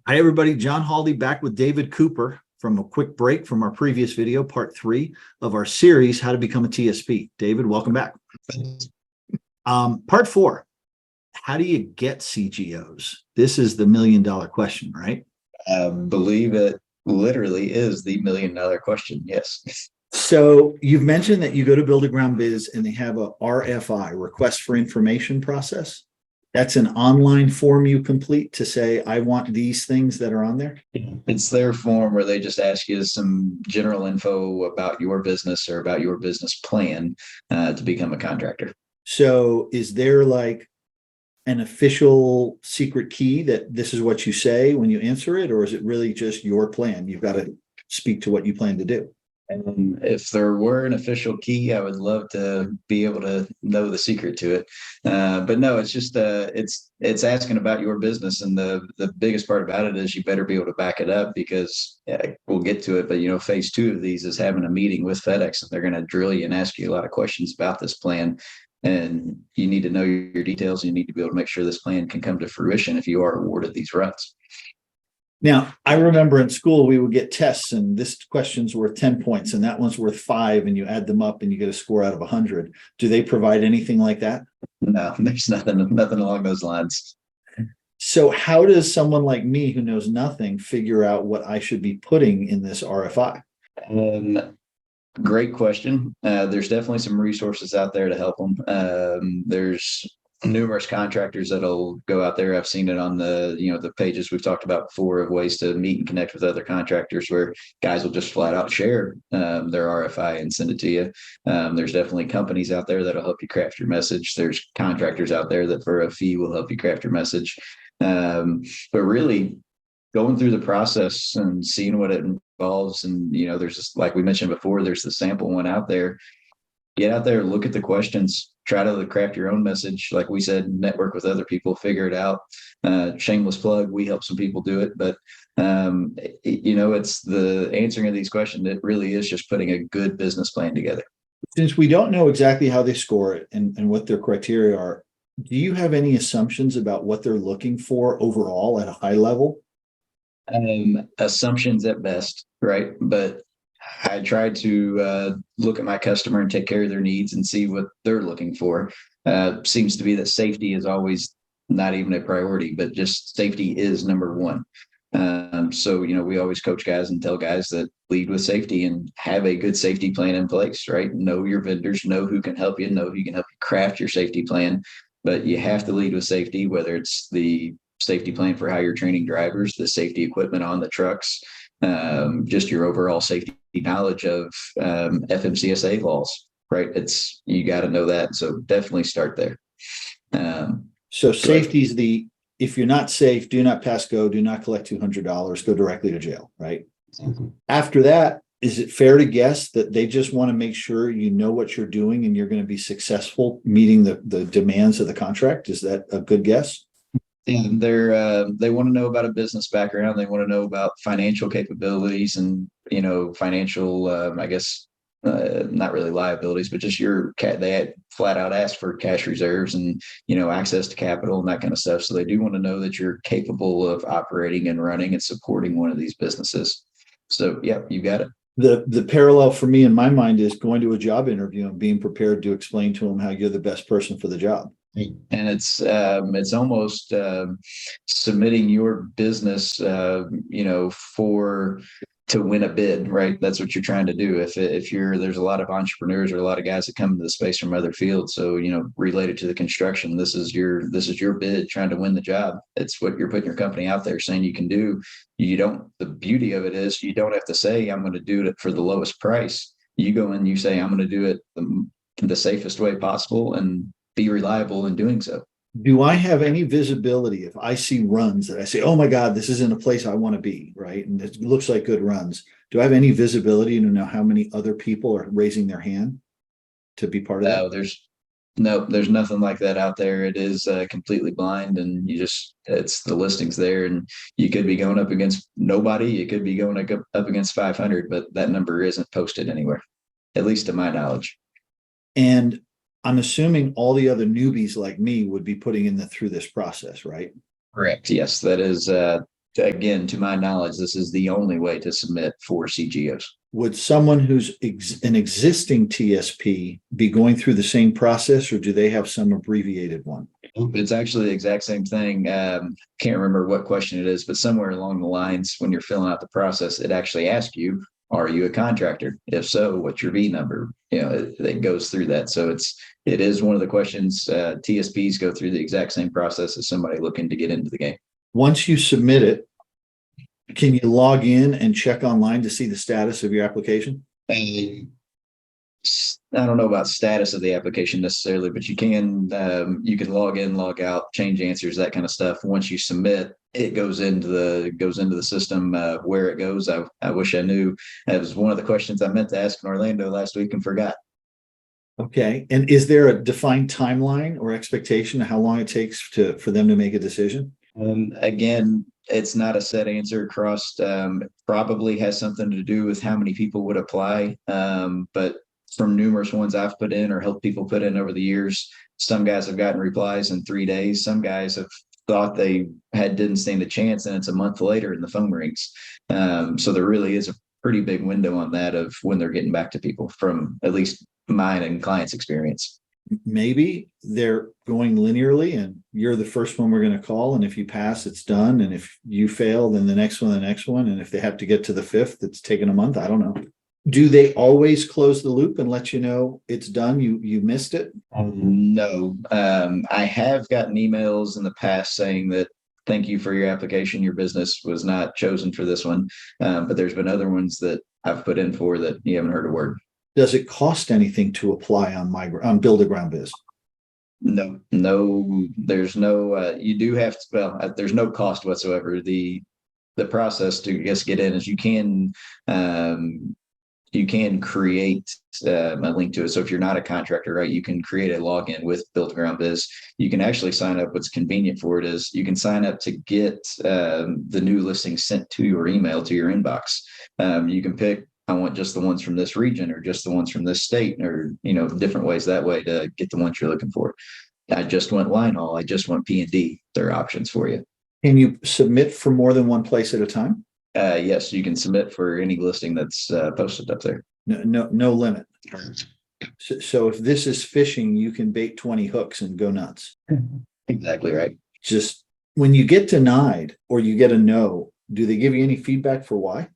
Hi, everybody. John Haldi back with David Cooper from a quick break from our previous video, part 3 of our series, How to Become a TSP. David, welcome back. Part 4, how do you get CGOs? This is the million-dollar question, right? Believe it literally is the million-dollar question. Yes. So you've mentioned that you go to Build a Ground Biz and they have a RFI, request for information process. That's an online form you complete to say, I want these things that are on there. It's their form where they just ask you some general info about your business or about your business plan to become a contractor. So is there like an official secret key that this is what you say when you answer it, or is it really just your plan? You've got to speak to what you plan to do. And if there were an official key, I would love to be able to know the secret to it. But no, it's just it's asking about your business, and the biggest part about it is you better be able to back it up because we'll get to it. But phase 2 of these is having a meeting with FedEx, and they're going to drill you and ask you a lot of questions about this plan. And you need to know your details. And you need to be able to make sure this plan can come to fruition if you are awarded these runs. Now, I remember in school, we would get tests and this question's worth 10 points and that one's worth 5, and you add them up and you get a score out of 100. Do they provide anything like that? No, there's nothing along those lines. So how does someone like me who knows nothing figure out what I should be putting in this RFI? Great question. There's definitely some resources out there to help them. There's numerous contractors that'll go out there. I've seen it on the pages we've talked about before of ways to meet and connect with other contractors, where guys will just flat out share their RFI and send it to you. There's definitely companies out there that'll help you craft your message. There's contractors out there that for a fee will help you craft your message. But really going through the process and seeing what it involves, and there's just, like we mentioned before, there's the sample one out there. Get out there, look at the questions, try to craft your own message. Like we said, network with other people, figure it out. Shameless plug, we help some people do it, but it's the answering of these questions. It really is just putting a good business plan together. Since we don't know exactly how they score it and what their criteria are, do you have any assumptions about what they're looking for overall at a high level? Assumptions at best, right? But I try to look at my customer and take care of their needs and see what they're looking for. Seems to be that safety is always not even a priority, but just safety is number one. So we always coach guys and tell guys that lead with safety and have a good safety plan in place, right? Know your vendors, know who can help you, know who can help you craft your safety plan. But you have to lead with safety, whether it's the safety plan for how you're training drivers, the safety equipment on the trucks, just your overall safety knowledge of FMCSA laws, right? You got to know that. So definitely start there. So safety is if you're not safe, do not pass go, do not collect $200, go directly to jail, right? Mm-hmm. After that, is it fair to guess that they just want to make sure you know what you're doing and you're going to be successful meeting the demands of the contract? Is that a good guess? And they want to know about a business background. They want to know about financial capabilities and financial, I guess, not really liabilities, but just they had flat out asked for cash reserves and access to capital and that kind of stuff. So they do want to know that you're capable of operating and running and supporting one of these businesses. So yeah, you got it. The parallel for me in my mind is going to a job interview and being prepared to explain to them how you're the best person for the job. And it's almost submitting your business, to win a bid, right? That's what you're trying to do. If there's a lot of entrepreneurs or a lot of guys that come into the space from other fields, so related to the construction, this is your bid trying to win the job. It's what you're putting your company out there saying you can do. The beauty of it is you don't have to say I'm going to do it for the lowest price. You go in, you say I'm going to do it the safest way possible and be reliable in doing so. Do I have any visibility if I see runs that I say, oh my God, this is in a place I want to be, right? And it looks like good runs. Do I have any visibility to know how many other people are raising their hand to be part of that? There's nothing like that out there. It is completely blind, and it's the listings there, and you could be going up against nobody. You could be going up against 500, but that number isn't posted anywhere, at least to my knowledge. And I'm assuming all the other newbies like me would be putting in through this process, right? Correct. Yes, that is Again, to my knowledge, this is the only way to submit for CGOs. Would someone who's an existing TSP be going through the same process, or do they have some abbreviated one? It's actually the exact same thing. Can't remember what question it is, but somewhere along the lines, when you're filling out the process, it actually asks you, are you a contractor? If so, what's your V number? It goes through that. So it is one of the questions. TSPs go through the exact same process as somebody looking to get into the game. Once you submit it, can you log in and check online to see the status of your application? I don't know about status of the application necessarily, but you can log in, log out, change answers, that kind of stuff. Once you submit, it goes into the system. Where it goes, I wish I knew. That was one of the questions I meant to ask in Orlando last week and forgot. Okay. And is there a defined timeline or expectation of how long it takes for them to make a decision? Again, it's not a set answer across. Probably has something to do with how many people would apply. But from numerous ones I've put in or helped people put in over the years, some guys have gotten replies in 3 days. Some guys have thought they didn't stand a chance, and it's a month later and the phone rings. So there really is a pretty big window on that of when they're getting back to people, from at least mine and clients' experience. Maybe they're going linearly and you're the first one we're going to call. And if you pass, it's done. And if you fail, then the next one. And if they have to get to the fifth, it's taken a month. I don't know. Do they always close the loop and let you know it's done? You missed it? No. I have gotten emails in the past saying that, thank you for your application. Your business was not chosen for this one. But there's been other ones that I've put in for that you haven't heard a word. Does it cost anything to apply on Build a Ground Biz? No, there's no, you do have to, there's no cost whatsoever. The process to just get in is you can create a link to it. So if you're not a contractor, right, you can create a login with Build a Ground Biz. You can actually sign up. What's convenient for it is you can sign up to get the new listing sent to your email, to your inbox. You can pick, I want just the ones from this region or just the ones from this state, or, different ways that way to get the ones you're looking for. I just want line haul. I just want P&D. There are options for you. Can you submit for more than one place at a time? Yes, you can submit for any listing that's posted up there. No limit. So if this is fishing, you can bait 20 hooks and go nuts. Exactly right. Just when you get denied or you get a no, do they give you any feedback for why?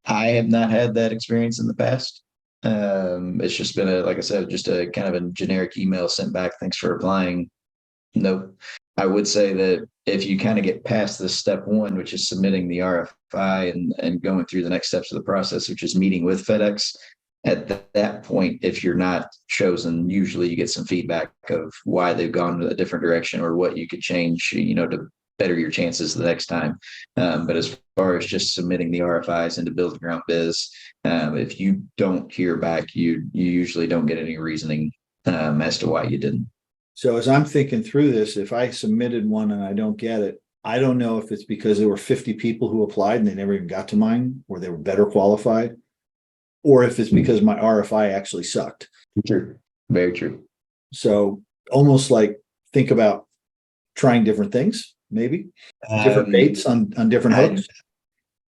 I have not had that experience in the past. It's just been like I said, just a kind of a generic email sent back. Thanks for applying. Nope. I would say that if you kind of get past this step one, which is submitting the RFI and going through the next steps of the process, which is meeting with FedEx, at that point, if you're not chosen, usually you get some feedback of why they've gone a different direction or what you could change, to better your chances the next time. But as far as just submitting the RFIs into Build a Ground Biz, if you don't hear back, you usually don't get any reasoning as to why you didn't. So as I'm thinking through this, if I submitted one and I don't get it, I don't know if it's because there were 50 people who applied and they never even got to mine, or they were better qualified, or if it's because my RFI actually sucked. True. Very true. So almost like think about trying different things, maybe different baits on different hooks.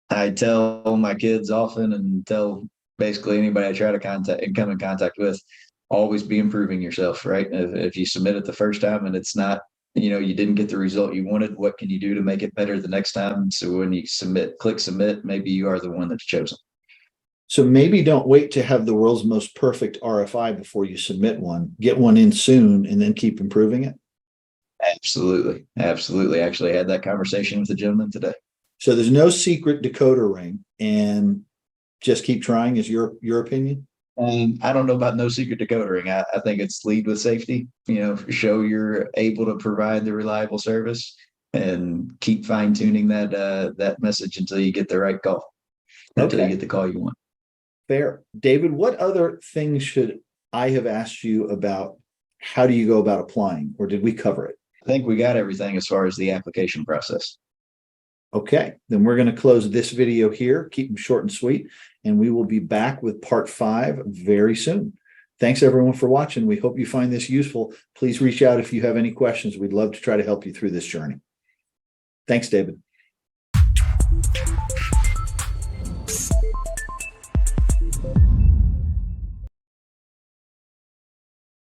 I tell my kids often, and tell basically anybody I try to contact and come in contact with, always be improving yourself, right? If you submit it the first time and it's not, you didn't get the result you wanted, what can you do to make it better the next time? So when you click submit, maybe you are the one that's chosen. So maybe don't wait to have the world's most perfect RFI before you submit one. Get one in soon and then keep improving it. Absolutely. Absolutely. I actually had that conversation with a gentleman today. So there's no secret decoder ring, and just keep trying is your opinion? I don't know about no secret decoder ring. I think it's lead with safety, show you're able to provide the reliable service, and keep fine tuning that message until you get the right call, until you get the call you want. Fair. David, what other things should I have asked you about? How do you go about applying, or did we cover it? I think we got everything as far as the application process. Okay, then we're going to close this video here, keep them short and sweet, and we will be back with part 5 very soon. Thanks everyone for watching. We hope you find this useful. Please reach out if you have any questions. We'd love to try to help you through this journey. Thanks, David.